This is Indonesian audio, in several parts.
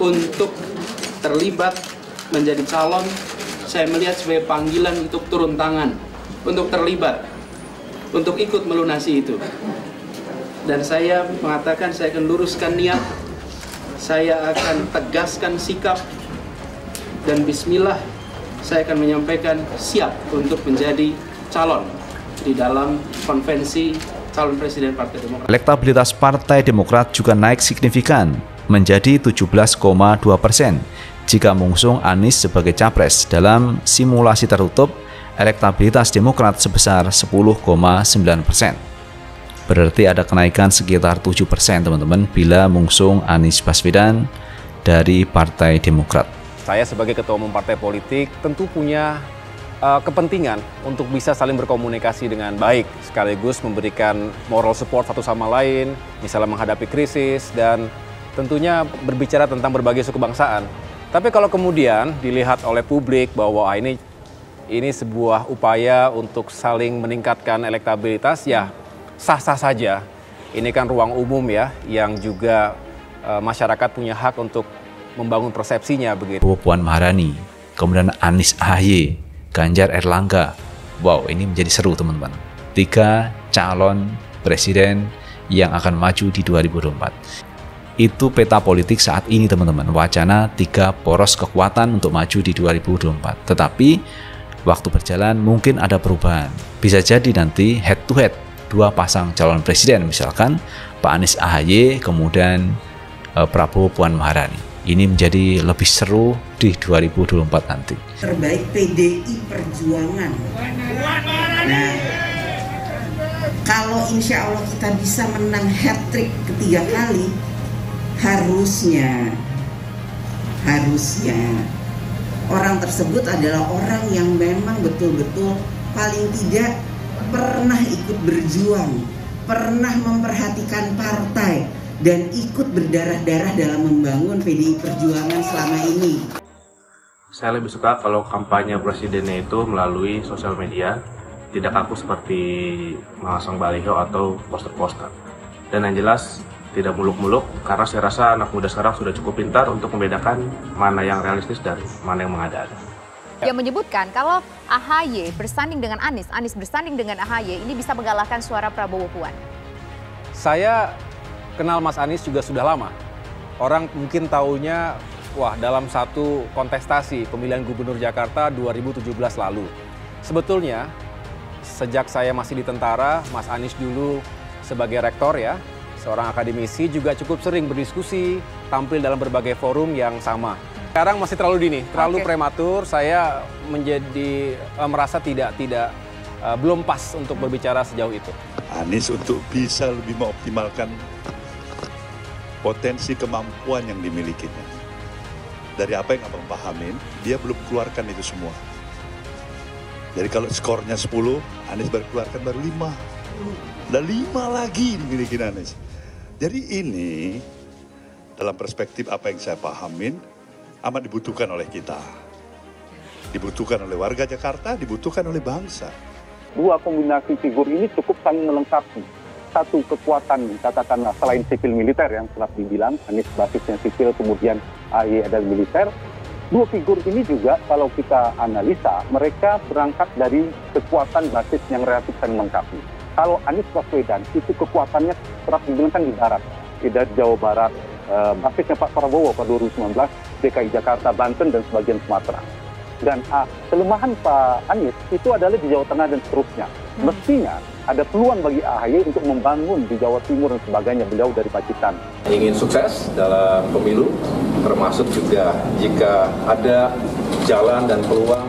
untuk terlibat menjadi calon, saya melihat sebagai panggilan untuk turun tangan, untuk terlibat, untuk ikut melunasi itu. Dan saya mengatakan saya akan luruskan niat, saya akan tegaskan sikap, dan bismillah saya akan menyampaikan siap untuk menjadi calon di dalam konvensi calon presiden Partai Demokrat. Elektabilitas Partai Demokrat juga naik signifikan menjadi 17,2% jika mengusung Anies sebagai capres. Dalam simulasi tertutup, elektabilitas Demokrat sebesar 10,9%. Berarti ada kenaikan sekitar 7% teman-teman bila mengusung Anies Baswedan dari Partai Demokrat. Saya sebagai ketua umum partai politik tentu punya kepentingan untuk bisa saling berkomunikasi dengan baik, sekaligus memberikan moral support satu sama lain, misalnya menghadapi krisis, dan tentunya berbicara tentang berbagai suku bangsaan. Tapi kalau kemudian dilihat oleh publik bahwa ini sebuah upaya untuk saling meningkatkan elektabilitas, ya sah-sah saja. Ini kan ruang umum ya, yang juga masyarakat punya hak untuk membangun persepsinya begitu. Puan Maharani, kemudian Anies AHY, Ganjar Erlangga. Wow, ini menjadi seru teman-teman. 3 calon presiden yang akan maju di 2024. Itu peta politik saat ini teman-teman. Wacana 3 poros kekuatan untuk maju di 2024. Tetapi waktu berjalan mungkin ada perubahan. Bisa jadi nanti head to head 2 pasang calon presiden, misalkan Pak Anies AHY kemudian Prabowo Puan Maharani. Ini menjadi lebih seru di 2024 nanti. Terbaik PDI Perjuangan. Nah, kalau insya Allah kita bisa menang hat-trick ketiga kali, harusnya orang tersebut adalah orang yang memang betul-betul paling tidak pernah ikut berjuang, pernah memperhatikan partai, dan ikut berdarah-darah dalam membangun PDI Perjuangan selama ini. Saya lebih suka kalau kampanye presidennya itu melalui sosial media, tidak kaku seperti memasang baliho atau poster-poster. Dan yang jelas tidak muluk-muluk, karena saya rasa anak muda sekarang sudah cukup pintar untuk membedakan mana yang realistis dan mana yang mengada-ada. Dia menyebutkan kalau AHY bersanding dengan Anies, Anies bersanding dengan AHY, ini bisa mengalahkan suara Prabowo Puan. Saya kenal Mas Anies juga sudah lama. Orang mungkin taunya, wah, dalam satu kontestasi pemilihan gubernur Jakarta 2017 lalu. Sebetulnya, sejak saya masih di tentara, Mas Anies dulu sebagai rektor ya, seorang akademisi, juga cukup sering berdiskusi, tampil dalam berbagai forum yang sama. Sekarang masih terlalu dini, terlalu prematur. Saya merasa belum pas untuk berbicara sejauh itu. Anies untuk bisa lebih mengoptimalkan potensi kemampuan yang dimilikinya. Dari apa yang abang pahamin, dia belum keluarkan itu semua. Jadi kalau skornya 10, Anies baru keluarkan baru 5. Dan 5 lagi dimiliki Anies. Jadi ini dalam perspektif apa yang saya pahamin amat dibutuhkan oleh kita. Dibutuhkan oleh warga Jakarta, dibutuhkan oleh bangsa. 2 kombinasi figur ini cukup saling melengkapi. Satu kekuatan, katakanlah selain sipil militer yang telah dibilang, Anies basisnya sipil, kemudian AHY ada militer. 2 figur ini juga kalau kita analisa, mereka berangkat dari kekuatan basis yang relatif saling melengkapi. Kalau Anies Baswedan itu kekuatannya kerap dibilang kan di barat, di Jawa Barat, basisnya Pak Prabowo pada 2019, DKI Jakarta, Banten, dan sebagian Sumatera. Dan kelemahan Pak Anies itu adalah di Jawa Tengah dan seterusnya. Mestinya ada peluang bagi AHY untuk membangun di Jawa Timur dan sebagainya, beliau dari Pacitan. Ingin sukses dalam pemilu, termasuk juga jika ada jalan dan peluang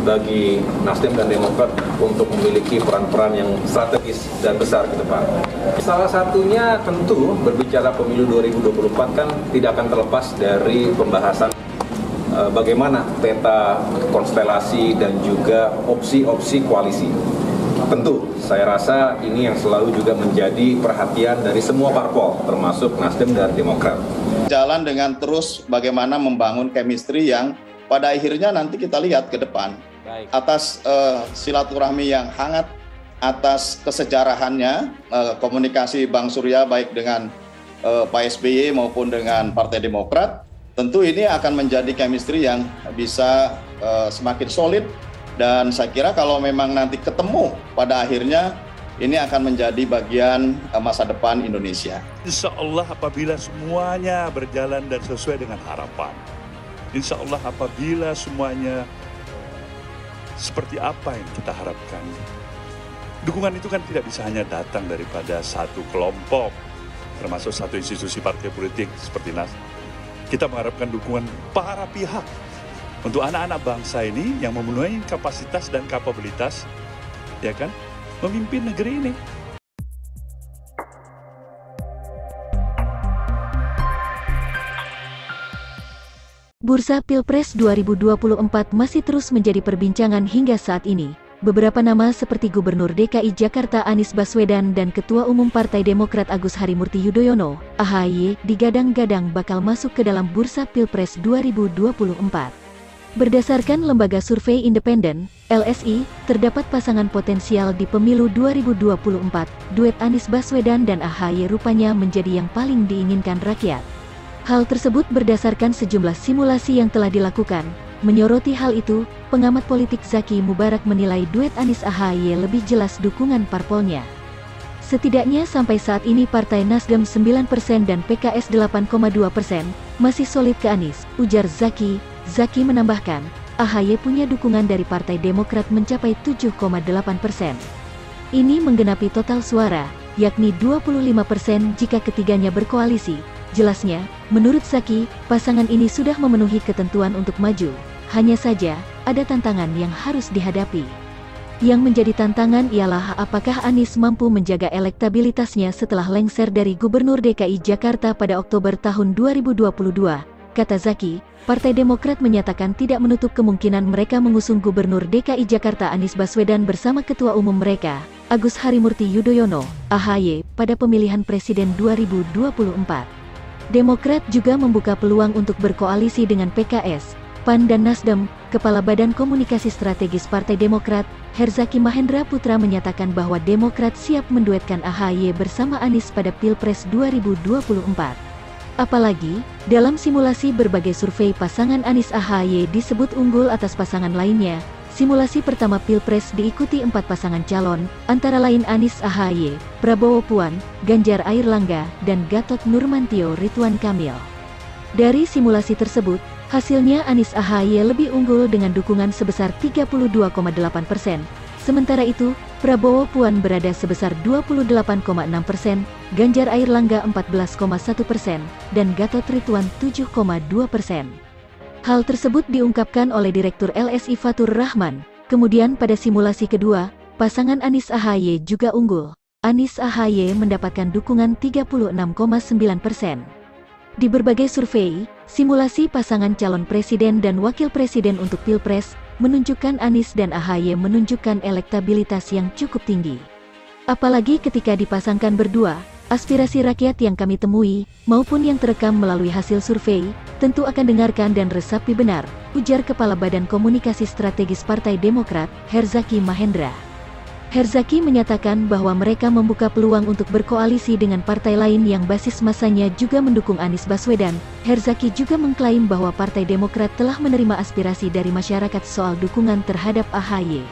bagi Nasdem dan Demokrat untuk memiliki peran-peran yang strategis dan besar ke depan. Salah satunya tentu berbicara pemilu 2024 kan tidak akan terlepas dari pembahasan bagaimana peta konstelasi dan juga opsi-opsi koalisi. Tentu, saya rasa ini yang selalu juga menjadi perhatian dari semua parpol, termasuk Nasdem dan Demokrat. Jalan dengan terus bagaimana membangun chemistry yang pada akhirnya nanti kita lihat ke depan. Atas silaturahmi yang hangat, atas kesejarahannya, komunikasi Bang Surya baik dengan Pak SBY maupun dengan Partai Demokrat, tentu ini akan menjadi chemistry yang bisa semakin solid, dan saya kira kalau memang nanti ketemu pada akhirnya ini akan menjadi bagian masa depan Indonesia. Insya Allah apabila semuanya berjalan dan sesuai dengan harapan, insya Allah apabila semuanya seperti apa yang kita harapkan, dukungan itu kan tidak bisa hanya datang daripada satu kelompok, termasuk satu institusi partai politik seperti Nasdem. Kita mengharapkan dukungan para pihak untuk anak-anak bangsa ini yang memenuhi kapasitas dan kapabilitas, ya kan, memimpin negeri ini. Bursa Pilpres 2024 masih terus menjadi perbincangan hingga saat ini. Beberapa nama seperti Gubernur DKI Jakarta Anies Baswedan dan Ketua Umum Partai Demokrat Agus Harimurti Yudhoyono, AHY, digadang-gadang bakal masuk ke dalam Bursa Pilpres 2024. Berdasarkan lembaga survei independen, LSI, terdapat pasangan potensial di pemilu 2024, duet Anies Baswedan dan AHY rupanya menjadi yang paling diinginkan rakyat. Hal tersebut berdasarkan sejumlah simulasi yang telah dilakukan. Menyoroti hal itu, pengamat politik Zaki Mubarak menilai duet Anies AHY lebih jelas dukungan parpolnya. Setidaknya sampai saat ini Partai Nasdem 9% dan PKS 8,2% masih solid ke Anies, ujar Zaki. Zaki menambahkan, AHY punya dukungan dari Partai Demokrat mencapai 7,8%. Ini menggenapi total suara, yakni 25% jika ketiganya berkoalisi. Jelasnya, menurut Zaki, pasangan ini sudah memenuhi ketentuan untuk maju. Hanya saja, ada tantangan yang harus dihadapi. Yang menjadi tantangan ialah apakah Anies mampu menjaga elektabilitasnya setelah lengser dari Gubernur DKI Jakarta pada Oktober tahun 2022. Kata Zaki, Partai Demokrat menyatakan tidak menutup kemungkinan mereka mengusung Gubernur DKI Jakarta Anies Baswedan bersama Ketua Umum mereka, Agus Harimurti Yudhoyono, AHY, pada pemilihan Presiden 2024. Demokrat juga membuka peluang untuk berkoalisi dengan PKS, PAN dan Nasdem. Kepala Badan Komunikasi Strategis Partai Demokrat, Herzaki Mahendra Putra menyatakan bahwa Demokrat siap menduetkan AHY bersama Anies pada Pilpres 2024. Apalagi, dalam simulasi berbagai survei pasangan Anies AHY disebut unggul atas pasangan lainnya. Simulasi pertama Pilpres diikuti 4 pasangan calon, antara lain Anies AHY, Prabowo Puan, Ganjar Airlangga, dan Gatot Nurmantio Ridwan Kamil. Dari simulasi tersebut, hasilnya Anies AHY lebih unggul dengan dukungan sebesar 32,8%. Sementara itu, Prabowo Puan berada sebesar 28,6%, Ganjar Airlangga 14,1%, dan Gatot Ridwan 7,2%. Hal tersebut diungkapkan oleh Direktur LSI Fatur Rahman. Kemudian pada simulasi kedua, pasangan Anies AHY juga unggul. Anies AHY mendapatkan dukungan 36,9%. Di berbagai survei, simulasi pasangan calon presiden dan wakil presiden untuk Pilpres menunjukkan Anies dan AHY menunjukkan elektabilitas yang cukup tinggi. Apalagi ketika dipasangkan berdua, aspirasi rakyat yang kami temui, maupun yang terekam melalui hasil survei, tentu akan dengarkan dan resapi benar, ujar Kepala Badan Komunikasi Strategis Partai Demokrat, Herzaki Mahendra. Herzaki menyatakan bahwa mereka membuka peluang untuk berkoalisi dengan partai lain yang basis masanya juga mendukung Anies Baswedan. Herzaki juga mengklaim bahwa Partai Demokrat telah menerima aspirasi dari masyarakat soal dukungan terhadap AHY.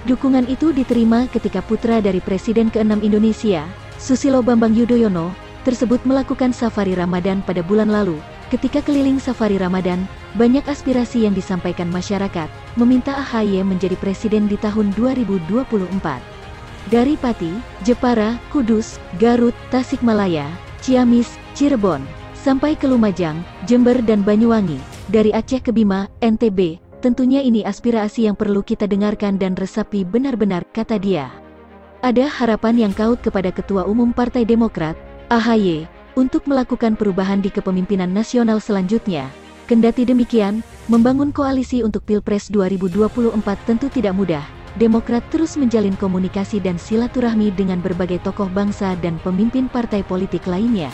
Dukungan itu diterima ketika putra dari Presiden ke-6 Indonesia, Susilo Bambang Yudhoyono, tersebut melakukan safari Ramadan pada bulan lalu. Ketika keliling safari Ramadan, banyak aspirasi yang disampaikan masyarakat, meminta AHY menjadi presiden di tahun 2024. Dari Pati, Jepara, Kudus, Garut, Tasikmalaya, Ciamis, Cirebon, sampai ke Lumajang, Jember dan Banyuwangi, dari Aceh ke Bima, NTB, tentunya ini aspirasi yang perlu kita dengarkan dan resapi benar-benar, kata dia. Ada harapan yang kaut kepada Ketua Umum Partai Demokrat, AHY, untuk melakukan perubahan di kepemimpinan nasional selanjutnya. Kendati demikian, membangun koalisi untuk Pilpres 2024 tentu tidak mudah. Demokrat terus menjalin komunikasi dan silaturahmi dengan berbagai tokoh bangsa dan pemimpin partai politik lainnya.